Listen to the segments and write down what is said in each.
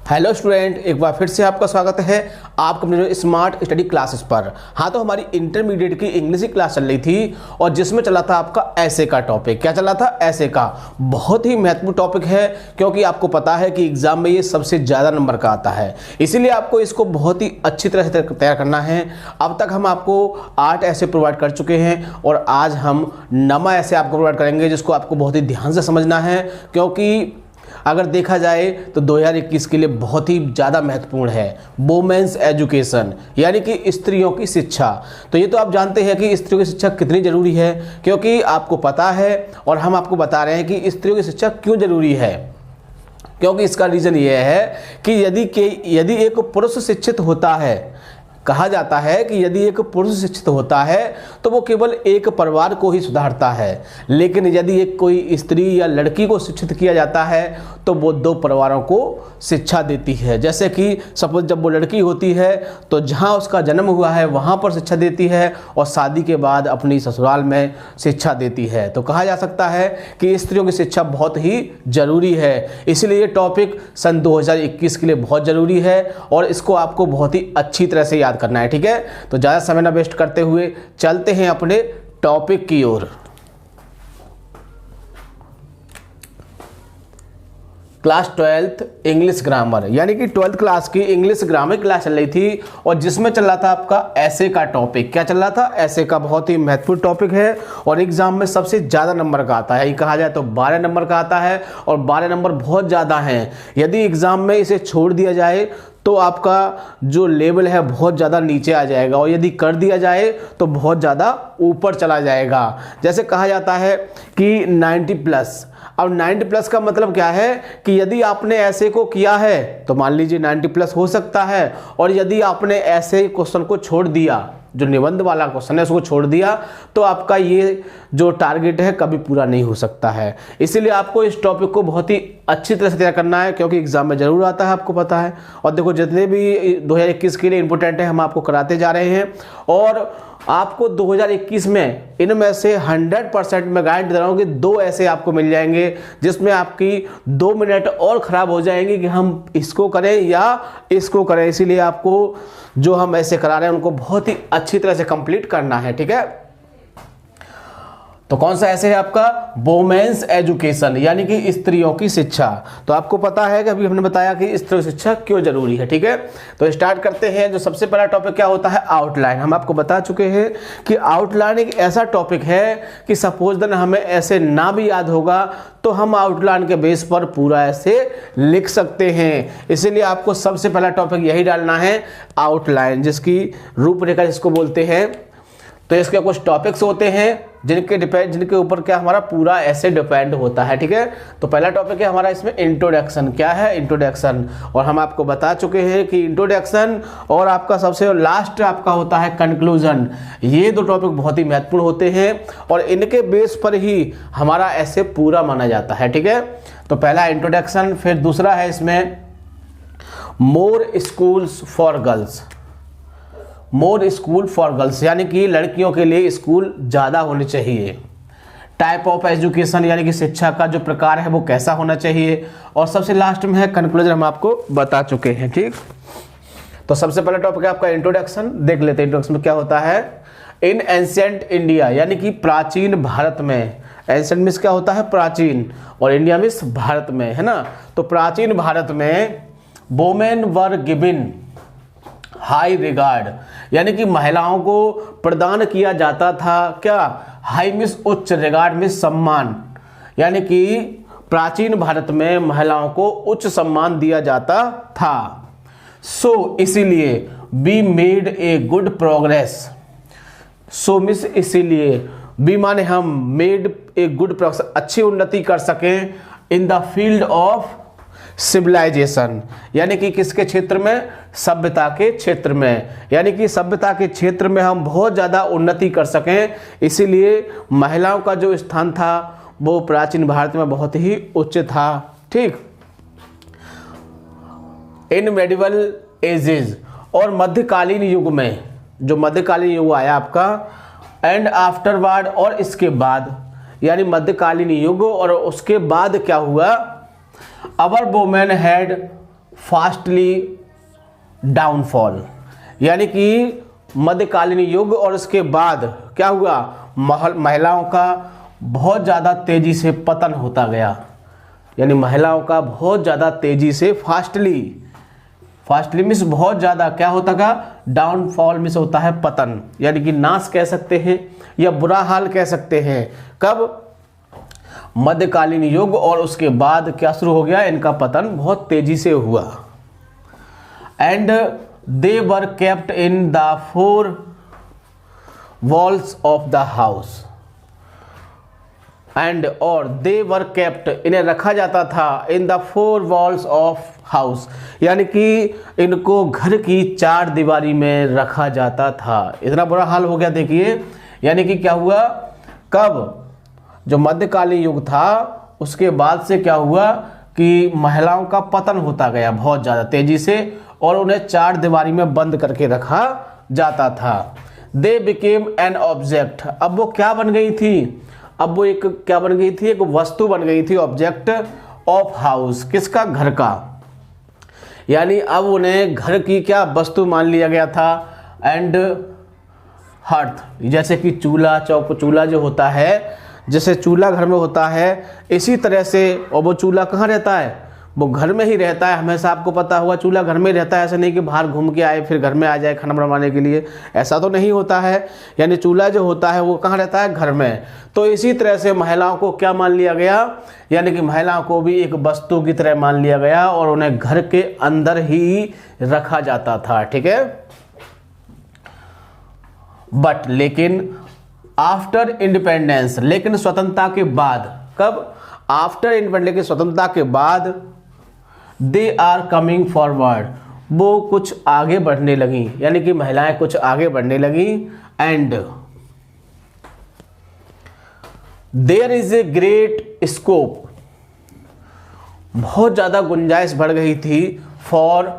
Hello student, एक बार फिर से आपका स्वागत है आपको अपने स्मार्ट स्टडी क्लासेस पर। हाँ, तो हमारी इंटरमीडिएट की इंग्लिश की क्लास चल रही थी और जिसमें चला था आपका ऐसे का टॉपिक। क्या चला था? ऐसे का। बहुत ही महत्वपूर्ण टॉपिक है क्योंकि आपको पता है कि एग्जाम में ये सबसे ज़्यादा नंबर का आता है, इसीलिए आपको इसको बहुत ही अच्छी तरह से तैयार करना है। अब तक हम आपको 8 ऐसे प्रोवाइड कर चुके हैं और आज हम 9वां ऐसे आपको प्रोवाइड करेंगे जिसको आपको बहुत ही ध्यान से समझना है, क्योंकि अगर देखा जाए तो 2021 के लिए बहुत ही ज़्यादा महत्वपूर्ण है। वुमेन्स एजुकेशन यानी कि स्त्रियों की शिक्षा। तो ये तो आप जानते हैं कि स्त्रियों की शिक्षा कितनी ज़रूरी है, क्योंकि आपको पता है और हम आपको बता रहे हैं कि स्त्रियों की शिक्षा क्यों ज़रूरी है। क्योंकि इसका रीज़न ये है कि यदि एक पुरुष शिक्षित होता है, कहा जाता है कि यदि एक पुरुष शिक्षित होता है तो वो केवल एक परिवार को ही सुधारता है, लेकिन यदि एक कोई स्त्री या लड़की को शिक्षित किया जाता है तो वो 2 परिवारों को शिक्षा देती है। जैसे कि सपोज जब वो लड़की होती है तो जहाँ उसका जन्म हुआ है वहाँ पर शिक्षा देती है और शादी के बाद अपनी ससुराल में शिक्षा देती है। तो कहा जा सकता है कि स्त्रियों की शिक्षा बहुत ही ज़रूरी है, इसलिए ये टॉपिक सन 2021 के लिए बहुत ज़रूरी है और इसको आपको बहुत ही अच्छी तरह से याद करना है। ठीक है, तो ज़्यादा समय ना वेस्ट करते हुए चलते हैं अपने टॉपिक की ओर। क्लास 12th इंग्लिश ग्रामर यानी कि 12th क्लास की इंग्लिश ग्रामर क्लास चल रही थी और जिसमें चल रहा था आपका ऐसे का टॉपिक। क्या चल रहा था? ऐसे का। बहुत ही महत्वपूर्ण टॉपिक है और एग्जाम में सबसे ज़्यादा नंबर का आता है। ये कहा जाए तो 12 नंबर का आता है और 12 नंबर बहुत ज़्यादा हैं। यदि एग्जाम में इसे छोड़ दिया जाए तो आपका जो लेवल है बहुत ज़्यादा नीचे आ जाएगा और यदि कर दिया जाए तो बहुत ज़्यादा ऊपर चला जाएगा। जैसे कहा जाता है कि 90+। अब 90+ का मतलब क्या है कि यदि आपने ऐसे को किया है तो मान लीजिए 90+ हो सकता है, और यदि आपने ऐसे क्वेश्चन को छोड़ दिया, जो निबंध वाला क्वेश्चन है उसको छोड़ दिया, तो आपका ये जो टारगेट है कभी पूरा नहीं हो सकता है। इसीलिए आपको इस टॉपिक को बहुत ही अच्छी तरह से तैयार करना है क्योंकि एग्जाम में ज़रूर आता है, आपको पता है। और देखो, जितने भी 2021 के लिए इंपॉर्टेंट है हम आपको कराते जा रहे हैं और आपको 2021 में इनमें से 100% मैं गारंटी दे रहा हूँ कि 2 ऐसे आपको मिल जाएंगे जिसमें आपकी 2 मिनट और ख़राब हो जाएंगे कि हम इसको करें या इसको करें। इसीलिए आपको जो हम ऐसे करा रहे हैं उनको बहुत ही अच्छी तरह से कंप्लीट करना है। ठीक है, तो कौन सा ऐसे है आपका? वुमेन्स एजुकेशन यानी कि स्त्रियों की शिक्षा। तो आपको पता है कि अभी हमने बताया कि स्त्रियों की शिक्षा क्यों जरूरी है। ठीक है, तो स्टार्ट करते हैं। जो सबसे पहला टॉपिक क्या होता है? आउटलाइन। हम आपको बता चुके हैं कि आउटलाइन एक ऐसा टॉपिक है कि सपोज देन हमें ऐसे ना भी याद होगा तो हम आउटलाइन के बेस पर पूरा ऐसे लिख सकते हैं। इसीलिए आपको सबसे पहला टॉपिक यही डालना है, आउटलाइन, जिसकी रूपरेखा जिसको बोलते हैं। तो इसके कुछ टॉपिक्स होते हैं जिनके ऊपर क्या हमारा पूरा ऐसे डिपेंड होता है। ठीक है, तो पहला टॉपिक है हमारा इसमें इंट्रोडक्शन। क्या है? इंट्रोडक्शन। और हम आपको बता चुके हैं कि इंट्रोडक्शन और आपका सबसे लास्ट आपका होता है कंक्लूजन। ये 2 टॉपिक बहुत ही महत्वपूर्ण होते हैं और इनके बेस पर ही हमारा ऐसे पूरा माना जाता है। ठीक है, तो पहला इंट्रोडक्शन, फिर दूसरा है इसमें more schools for girls. More school for girls यानी कि लड़कियों के लिए स्कूल ज़्यादा होने चाहिए। टाइप ऑफ एजुकेशन यानी कि शिक्षा का जो प्रकार है वो कैसा होना चाहिए। और सबसे लास्ट में है कंक्लूजन, हम आपको बता चुके हैं। ठीक, तो सबसे पहला टॉपिक है आपका इंट्रोडक्शन। देख लेते हैं इंट्रोडक्शन में क्या होता है। इन एंशिएंट इंडिया यानी कि प्राचीन भारत में। एंशिएंट मीन्स क्या होता है? प्राचीन, और इंडिया मीन्स भारत में, है ना। तो प्राचीन भारत में women were given high regard यानी कि महिलाओं को प्रदान किया जाता था क्या? हाई मिस उच्च, रिगार्ड मिस सम्मान, यानी कि प्राचीन भारत में महिलाओं को उच्च सम्मान दिया जाता था। सो इसीलिए we made a good progress. So miss इसीलिए, वी माने हम, मेड ए गुड प्रोग्रेस अच्छी उन्नति कर सकें in the field of civilisation यानी कि किसके क्षेत्र में? सभ्यता के क्षेत्र में। यानी कि सभ्यता के क्षेत्र में हम बहुत ज़्यादा उन्नति कर सकें, इसीलिए महिलाओं का जो स्थान था वो प्राचीन भारत में बहुत ही उच्च था। ठीक, इन मेडिवल एजेस और मध्यकालीन युग में, जो मध्यकालीन युग आया आपका, एंड आफ्टरवर्ड और इसके बाद, यानी मध्यकालीन युग और उसके बाद क्या हुआ? अवर वुमेन हैड फास्टली डाउनफॉल, यानी कि मध्यकालीन युग और उसके बाद क्या हुआ, महिलाओं का बहुत ज़्यादा तेज़ी से पतन होता गया। यानी महिलाओं का बहुत ज़्यादा तेज़ी से फास्टली मीन्स बहुत ज़्यादा क्या होता का, डाउनफॉल मीन्स होता है पतन, यानी कि नाश कह सकते हैं या बुरा हाल कह सकते हैं। कब, मध्यकालीन युग और उसके बाद क्या शुरू हो गया, इनका पतन बहुत तेज़ी से हुआ। And they were kept in the 4 walls of the house, and और दे वर केप्ट, इन्हें रखा जाता था in the 4 walls of house, यानी कि इनको घर की 4 दीवारी में रखा जाता था। इतना बुरा हाल हो गया देखिए। यानी कि क्या हुआ, कब, जो मध्यकालीन युग था उसके बाद से क्या हुआ कि महिलाओं का पतन होता गया बहुत ज़्यादा तेज़ी से और उन्हें 4 दीवारी में बंद करके रखा जाता था। दे बिकेम एन ऑब्जेक्ट, अब वो क्या बन गई थी, अब वो एक क्या बन गई थी, एक वस्तु बन गई थी, ऑब्जेक्ट ऑफ हाउस, किसका, घर का। यानी अब उन्हें घर की क्या वस्तु मान लिया गया था। एंड हर्थ, जैसे कि चूल्हा चूल्हा जो होता है, जैसे चूल्हा घर में होता है इसी तरह से, और वो चूल्हा कहाँ रहता है, वो घर में ही रहता है हमेशा। आपको पता हुआ चूल्हा घर में रहता है, ऐसा नहीं कि बाहर घूम के आए फिर घर में आ जाए खाना बनवाने के लिए, ऐसा तो नहीं होता है। यानी चूल्हा जो होता है वो कहाँ रहता है, घर में। तो इसी तरह से महिलाओं को क्या मान लिया गया, यानी कि महिलाओं को भी एक वस्तु की तरह मान लिया गया और उन्हें घर के अंदर ही रखा जाता था, ठीक है। बट लेकिन आफ्टर इंडिपेंडेंस, लेकिन स्वतंत्रता के बाद, कब, आफ्टर इंडिपेंडेंस, स्वतंत्रता के बाद, दे आर कमिंग फॉरवर्ड, वो कुछ आगे बढ़ने लगी, यानी कि महिलाएं कुछ आगे बढ़ने लगी। And there is a great scope, बहुत ज़्यादा गुंजाइश बढ़ गई थी फॉर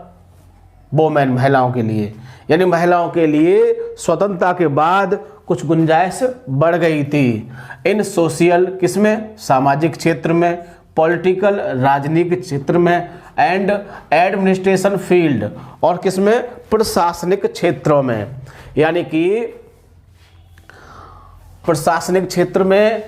वोमेन, महिलाओं के लिए। यानी महिलाओं के लिए स्वतंत्रता के बाद कुछ गुंजाइश बढ़ गई थी। इन सोशल, किसमें, सामाजिक क्षेत्र में, पॉलिटिकल, राजनीतिक क्षेत्र में, एंड एडमिनिस्ट्रेशन फील्ड, और किसमें, प्रशासनिक क्षेत्रों में। यानी कि प्रशासनिक क्षेत्र में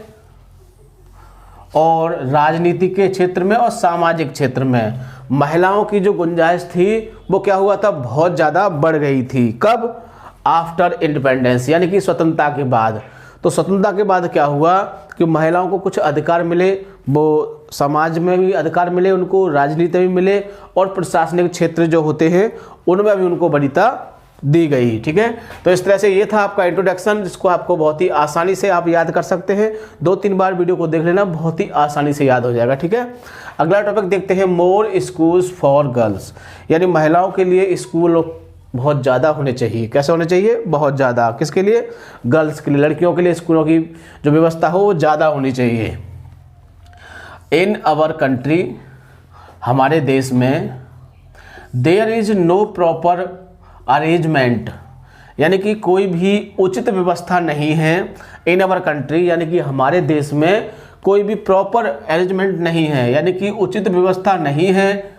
और राजनीति के क्षेत्र में और सामाजिक क्षेत्र में महिलाओं की जो गुंजाइश थी वो क्या हुआ था, बहुत ज़्यादा बढ़ गई थी। कब, आफ्टर इंडिपेंडेंस, यानी कि स्वतंत्रता के बाद। तो स्वतंत्रता के बाद क्या हुआ कि महिलाओं को कुछ अधिकार मिले, वो समाज में भी अधिकार मिले, उनको राजनीति में मिले, और प्रशासनिक क्षेत्र जो होते हैं उनमें भी उनको वरीयता दी गई, ठीक है। तो इस तरह से ये था आपका इंट्रोडक्शन, जिसको आपको बहुत ही आसानी से आप याद कर सकते हैं। 2-3 बार वीडियो को देख लेना, बहुत ही आसानी से याद हो जाएगा, ठीक है। अगला टॉपिक देखते हैं, मोर स्कूल्स फॉर गर्ल्स, यानी महिलाओं के लिए स्कूल बहुत ज़्यादा होने चाहिए। कैसे होने चाहिए, बहुत ज़्यादा। किसके लिए, गर्ल्स के लिए, लड़कियों के लिए स्कूलों की जो व्यवस्था हो वो ज़्यादा होनी चाहिए। इन आवर कंट्री, हमारे देश में, there is no proper arrangement, यानी कि कोई भी उचित व्यवस्था नहीं है। इन आवर कंट्री, यानी कि हमारे देश में कोई भी प्रॉपर अरेंजमेंट नहीं है, यानी कि उचित व्यवस्था नहीं है।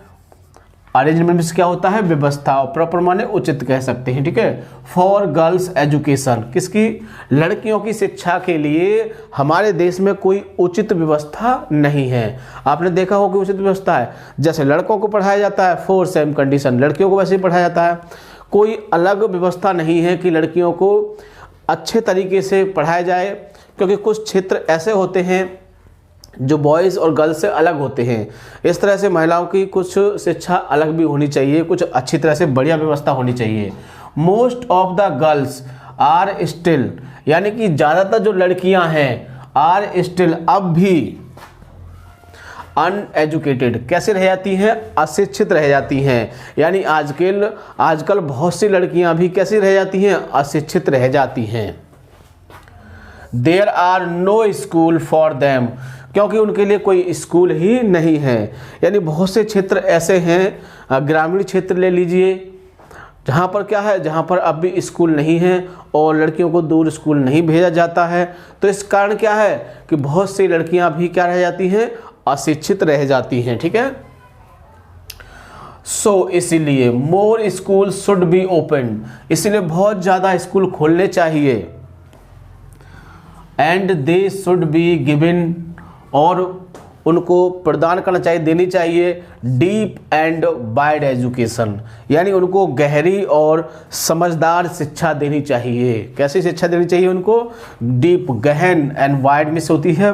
अरेंजमेंट क्या होता है, व्यवस्था, और प्रॉपर माने उचित कह सकते हैं, ठीक है। फॉर गर्ल्स एजुकेशन, किसकी, लड़कियों की शिक्षा के लिए हमारे देश में कोई उचित व्यवस्था नहीं है। आपने देखा होगा उचित व्यवस्था है, जैसे लड़कों को पढ़ाया जाता है फॉर सेम कंडीशन, लड़कियों को वैसे ही पढ़ाया जाता है। कोई अलग व्यवस्था नहीं है कि लड़कियों को अच्छे तरीके से पढ़ाया जाए, क्योंकि कुछ क्षेत्र ऐसे होते हैं जो बॉयज़ और गर्ल्स से अलग होते हैं। इस तरह से महिलाओं की कुछ शिक्षा अलग भी होनी चाहिए, कुछ अच्छी तरह से बढ़िया व्यवस्था होनी चाहिए। Most of the girls are still, यानी कि ज़्यादातर जो लड़कियां हैं आर स्टिल, अब भी अनएजुकेटेड, कैसे रह जाती हैं, अशिक्षित रह जाती हैं। यानी आजकल बहुत सी लड़कियां भी कैसी रह जाती हैं, अशिक्षित रह जाती हैं। There are no school for them, क्योंकि उनके लिए कोई स्कूल ही नहीं है। यानी बहुत से क्षेत्र ऐसे हैं, ग्रामीण क्षेत्र ले लीजिए, जहाँ पर क्या है, जहाँ पर अब भी स्कूल नहीं है और लड़कियों को दूर स्कूल नहीं भेजा जाता है। तो इस कारण क्या है कि बहुत सी लड़कियाँ भी क्या रह जाती हैं, अशिक्षित रह जाती हैं, ठीक है। सो इसीलिए मोर स्कूल शुड बी ओपन, इसीलिए बहुत ज़्यादा स्कूल खोलने चाहिए। And they should be given, और उनको प्रदान करना चाहिए, देनी चाहिए डीप एंड वाइड एजुकेशन, यानी उनको गहरी और समझदार शिक्षा देनी चाहिए। कैसी शिक्षा देनी चाहिए उनको? डीप, गहन, एंड वाइड में से होती है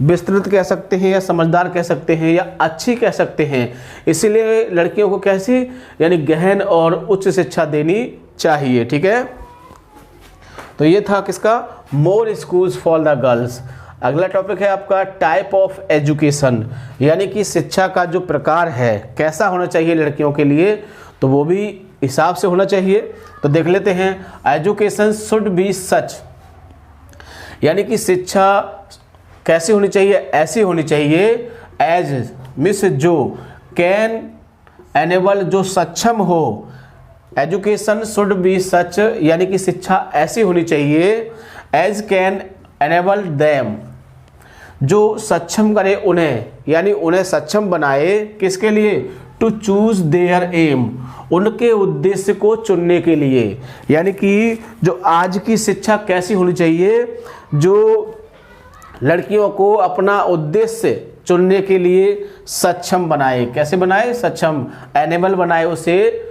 विस्तृत कह सकते हैं, या समझदार कह सकते हैं, या अच्छी कह सकते हैं। इसीलिए लड़कियों को कैसी, यानी गहन और उच्च शिक्षा देनी चाहिए। ठीक है, तो ये था किसका? मोर स्कूल्स फॉर द गर्ल्स। अगला टॉपिक है आपका टाइप ऑफ एजुकेशन, यानी कि शिक्षा का जो प्रकार है, कैसा होना चाहिए लड़कियों के लिए, तो वो भी हिसाब से होना चाहिए। तो देख लेते हैं। एजुकेशन शुड बी सच, यानी कि शिक्षा कैसी होनी चाहिए? ऐसी होनी चाहिए एज मिस जो कैन एनेबल, जो सक्षम हो। एजुकेशन शुड बी सच, यानी कि शिक्षा ऐसी होनी चाहिए एज कैन एनेबल देम, जो सक्षम करे उन्हें, यानी उन्हें सक्षम बनाए किसके लिए? टू चूज देयर एम, उनके उद्देश्य को चुनने के लिए। यानी कि जो आज की शिक्षा कैसी होनी चाहिए? जो लड़कियों को अपना उद्देश्य चुनने के लिए सक्षम बनाए। कैसे बनाए? सक्षम, एनेबल बनाए उसे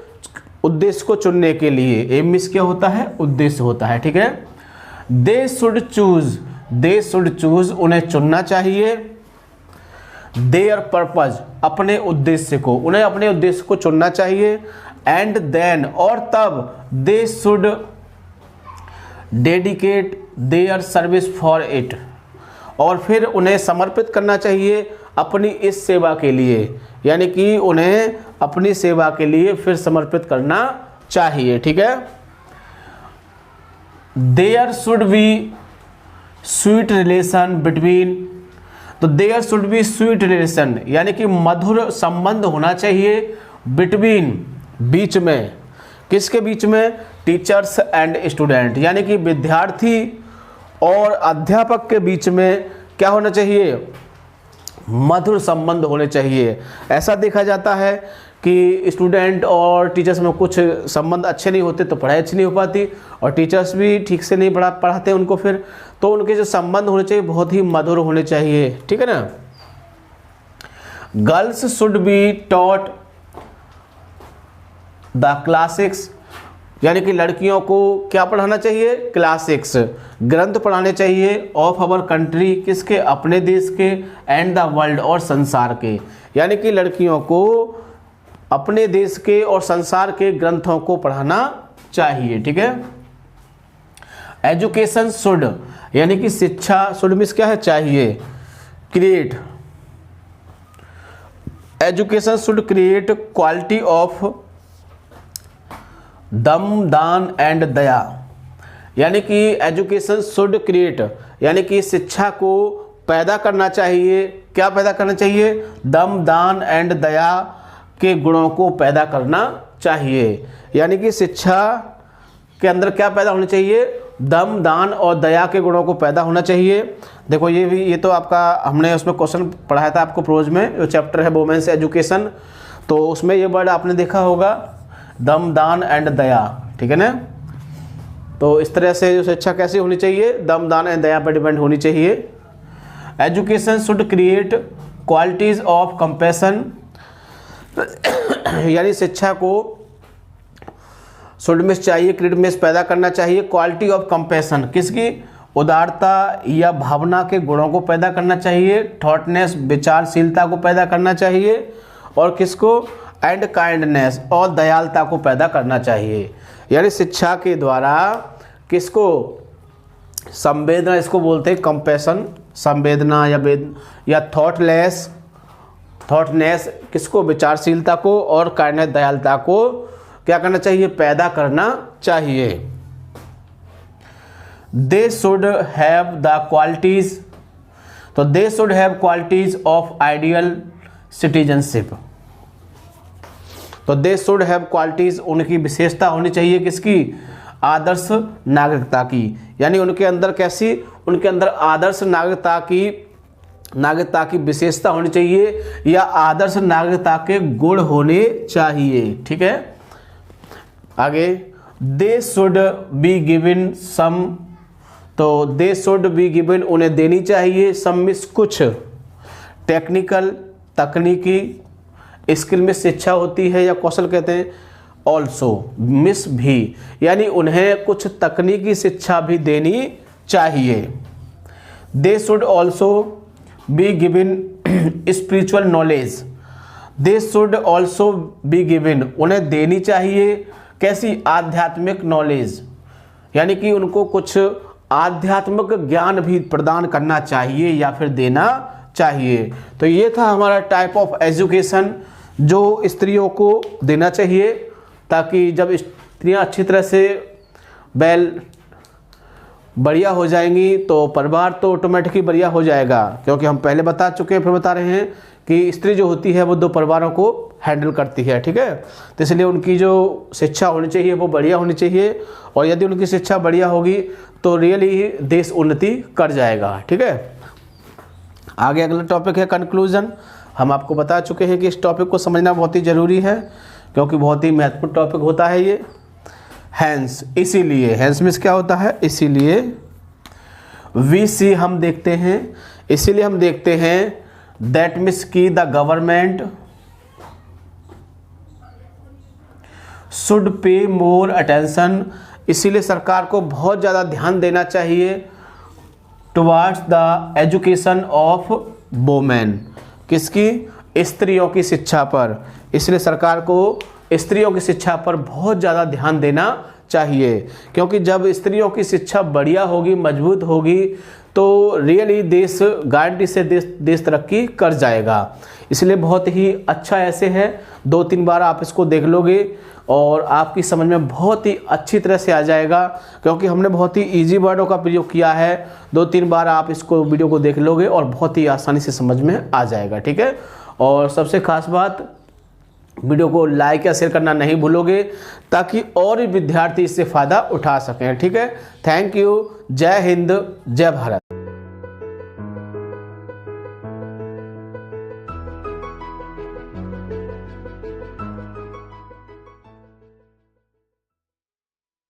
उद्देश्य को चुनने के लिए। एम मींस क्या होता है? उद्देश्य होता है। ठीक है, they should choose, they should choose, उन्हें चुनना चाहिए। देयर पर्पज, अपने उद्देश्य को, उन्हें अपने उद्देश्य को चुनना चाहिए। एंड देन, और तब they should dedicate their service for it, और फिर उन्हें समर्पित करना चाहिए अपनी इस सेवा के लिए, यानी कि उन्हें अपनी सेवा के लिए फिर समर्पित करना चाहिए। ठीक है, there should be sweet relation between, तो there should be sweet relation, यानी कि मधुर संबंध होना चाहिए बिटवीन, बीच में। किसके बीच में? टीचर्स एंड स्टूडेंट, यानी कि विद्यार्थी और अध्यापक के बीच में क्या होना चाहिए? मधुर संबंध होने चाहिए। ऐसा देखा जाता है कि स्टूडेंट और टीचर्स में कुछ संबंध अच्छे नहीं होते तो पढ़ाई अच्छी नहीं हो पाती, और टीचर्स भी ठीक से नहीं पढ़ाते उनको फिर, तो उनके जो संबंध होने चाहिए बहुत ही मधुर होने चाहिए। ठीक है ना। Girls should be taught the classics, यानी कि लड़कियों को क्या पढ़ाना चाहिए? क्लासिक्स, ग्रंथ पढ़ाने चाहिए। ऑफ आवर कंट्री, किसके? अपने देश के। एंड द वर्ल्ड, और संसार के, यानी कि लड़कियों को अपने देश के और संसार के ग्रंथों को पढ़ाना चाहिए। ठीक है, एजुकेशन शुड, यानी कि शिक्षा, शुड मींस क्या है? चाहिए। Create, education should create quality of them, दान एंड दया, यानी कि एजुकेशन शुड क्रिएट, यानी कि शिक्षा को पैदा करना चाहिए। क्या पैदा करना चाहिए? दम, दान एंड दया के गुणों को पैदा करना चाहिए। यानी कि शिक्षा के अंदर क्या पैदा होना चाहिए? दम, दान और दया के गुणों को पैदा होना चाहिए। देखो ये तो आपका हमने उसमें क्वेश्चन पढ़ाया था आपको प्रोज में, जो चैप्टर है वुमेन्स एजुकेशन, तो उसमें ये वर्ड आपने देखा होगा, दम, दान एंड दया। ठीक है ना। तो इस तरह से जो शिक्षा कैसी होनी चाहिए? दम, दान एंड दया पर डिपेंड होनी चाहिए। Education should create qualities of compassion, यानी शिक्षा को शुड में चाहिए, क्रिएट में पैदा करना चाहिए। क्वालिटी ऑफ कंपैशन, किसकी? उदारता या भावना के गुणों को पैदा करना चाहिए। थॉटनेस, विचारशीलता को पैदा करना चाहिए। और किसको? एंड काइंडनेस, और दयालुता को पैदा करना चाहिए। यानी शिक्षा के द्वारा किसको? संवेदना, इसको बोलते हैं कंपैशन, संवेदना या थॉटनेस, किसको? विचारशीलता को, और काइंडनेस, दयालुता को क्या करना चाहिए? पैदा करना चाहिए। They should have the qualities, तो they should have qualities of ideal citizenship, तो दे शुड हैव क्वालिटीज, उनकी विशेषता होनी चाहिए किसकी? आदर्श नागरिकता की। यानी उनके अंदर कैसी? उनके अंदर आदर्श नागरिकता की नागरिकता की विशेषता होनी चाहिए या आदर्श नागरिकता के गुण होने चाहिए। ठीक है, आगे they should be given some, तो दे शुड बी गिवन उन्हें देनी चाहिए, सम मिस कुछ टेक्निकल तकनीकी स्किल में शिक्षा होती है या कौशल कहते हैं, ऑल्सो मिस भी, यानी उन्हें कुछ तकनीकी शिक्षा भी देनी चाहिए। They should also be given spiritual knowledge, they should also be given उन्हें देनी चाहिए कैसी, आध्यात्मिक नॉलेज, यानी कि उनको कुछ आध्यात्मिक ज्ञान भी प्रदान करना चाहिए या फिर देना चाहिए। तो ये था हमारा टाइप ऑफ एजुकेशन जो स्त्रियों को देना चाहिए, ताकि जब स्त्रियां अच्छी तरह से बढ़िया हो जाएंगी तो परिवार तो ऑटोमेटिकली बढ़िया हो जाएगा, क्योंकि हम पहले बता चुके हैं फिर बता रहे हैं कि स्त्री जो होती है वो 2 परिवारों को हैंडल करती है। ठीक है, तो इसलिए उनकी जो शिक्षा होनी चाहिए वो बढ़िया होनी चाहिए, और यदि उनकी शिक्षा बढ़िया होगी तो रियली देश उन्नति कर जाएगा। ठीक है, आगे अगला टॉपिक है कंक्लूजन। हम आपको बता चुके हैं कि इस टॉपिक को समझना बहुत ही ज़रूरी है, क्योंकि बहुत ही महत्वपूर्ण टॉपिक होता है ये। हैंस, इसीलिए, हैंस मीन्स क्या होता है, इसीलिए, वी सी हम देखते हैं, इसीलिए हम देखते हैं, दैट मीन्स की the government should pay more attention, इसीलिए सरकार को बहुत ज़्यादा ध्यान देना चाहिए towards the education of women, किसकी, स्त्रियों की शिक्षा पर, इसलिए सरकार को स्त्रियों की शिक्षा पर बहुत ज़्यादा ध्यान देना चाहिए, क्योंकि जब स्त्रियों की शिक्षा बढ़िया होगी, मजबूत होगी, तो रियली देश गारंटी से देश तरक्की कर जाएगा। इसलिए बहुत ही अच्छा ऐसे है, 2-3 बार आप इसको देख लोगे और आपकी समझ में बहुत ही अच्छी तरह से आ जाएगा, क्योंकि हमने बहुत ही इजी वर्डों का प्रयोग किया है। 2-3 बार आप इसको वीडियो को देख लोगे और बहुत ही आसानी से समझ में आ जाएगा। ठीक है, और सबसे खास बात, वीडियो को लाइक या शेयर करना नहीं भूलोगे, ताकि और भी विद्यार्थी इससे फ़ायदा उठा सकें। ठीक है, थैंक यू, जय हिंद, जय भारत।